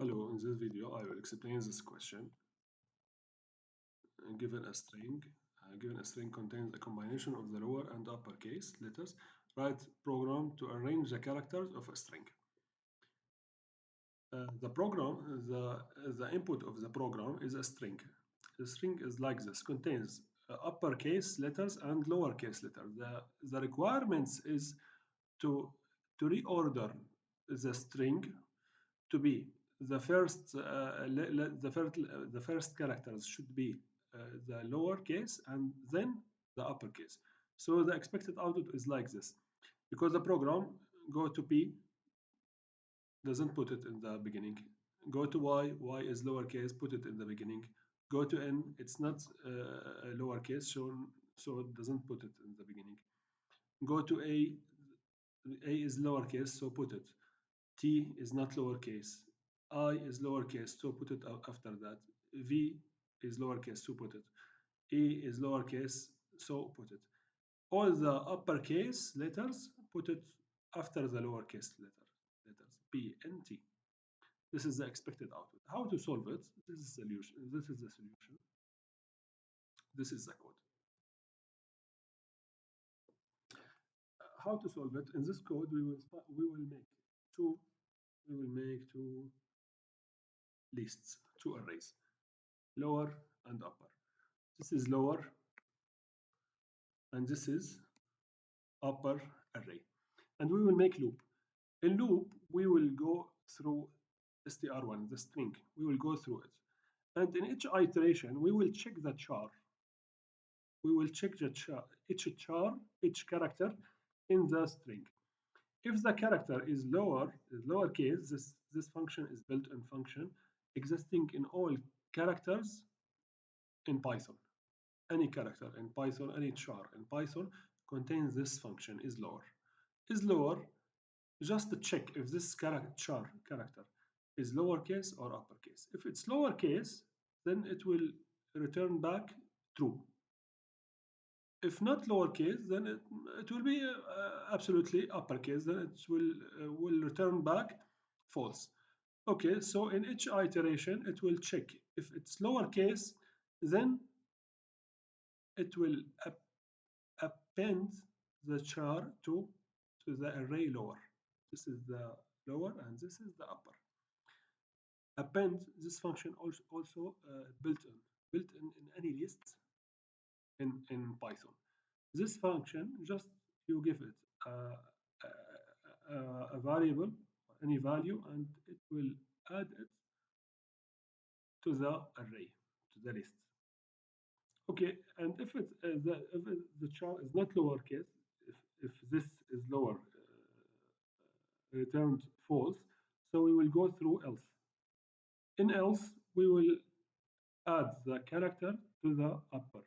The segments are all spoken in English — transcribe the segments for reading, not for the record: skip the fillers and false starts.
Hello, in this video I will explain this question. Given a string contains a combination of the lower and uppercase letters, write program to arrange the characters of a string. The input of the program is a string. The string is like this, contains uppercase letters and lowercase letters. The requirements is to reorder the string to be the first characters should be the lowercase and then the uppercase. So the expected output is like this, because the program go to P doesn't put it in the beginning. Go to Y is lowercase, put it in the beginning. Go to N, it's not lowercase, so it doesn't put it in the beginning. Go to A is lowercase, so put it. T is not lowercase. I is lowercase, so put it after that. V is lowercase, so put it. E is lowercase, so put it. All the uppercase letters, put it after the lowercase letters P and T. This is the expected output. How to solve it? This is solution. This is the solution. This is the code. How to solve it? In this code, we will make two lists, two arrays, lower and upper. This is lower and this is upper array. And we will make loop. In loop, we will go through str1, the string. We will go through it. And in each iteration, we will check the char. We will check the char, each character in the string. If the character is lowercase, this function is built-in function existing in all characters in Python. Any character in Python, any char in Python contains this function is lower. Is lower, just to check if this char character is lowercase or uppercase. If it's lowercase, then it will return back true. If not lowercase, then it will be absolutely uppercase. Then it will return back false. Okay, so in each iteration, it will check. If it's lowercase, then it will append the char to the array lower. This is the lower and this is the upper. Append, this function also built in any list in Python. This function, just you give it a variable, any value, and it will add it to the array, to the list. Okay, and if the char is not lowercase, if this is lower, returned false, so we will go through else. In else, we will add the character to the upper.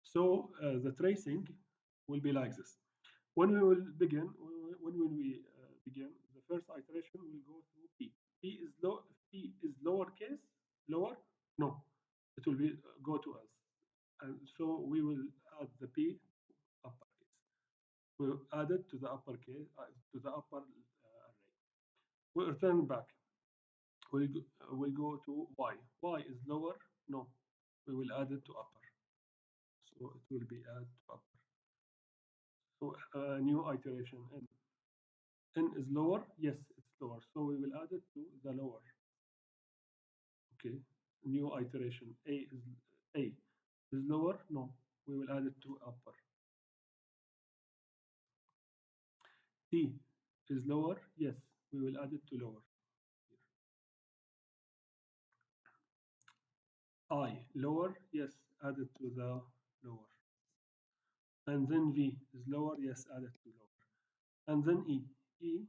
So the tracing will be like this. When we will begin, the first iteration will go through P. P is lowercase, lower? No, it will be go to us. And so we will add the P uppercase. We'll add it to the uppercase, to the upper array. We'll return back. We'll go to Y. Y is lower? No. We will add it to upper. So it will be add to upper. So new iteration N. N is lower? Yes, it's lower. So we will add it to the lower. Okay. New iteration A is lower? No. We will add it to upper. T is lower? Yes. We will add it to lower. I lower? Yes. Add it to the lower. And then V is lower? Yes. Add it to lower. And then E. E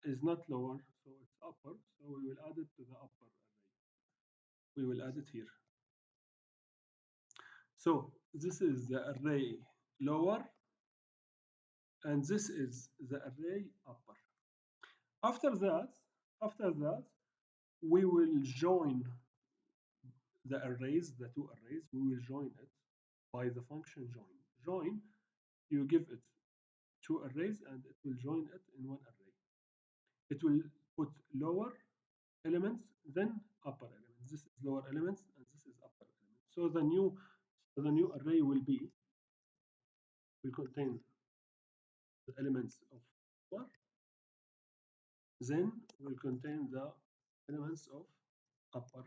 is not lower, so it's upper. So we will add it to the upper array. We will add it here. So this is the array lower, and this is the array upper. After that, we will join the arrays, the two arrays. We will join it by the function join. Join, you give it two arrays, and it will join it in one array. It will put lower elements, then upper elements. This is lower elements, and this is upper elements. So the new array will contain the elements of lower, then will contain the elements of upper.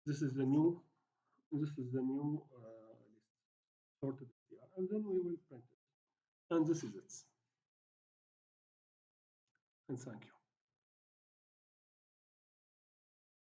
This is the new list sorted here, and then we will print it. And this is it. And thank you.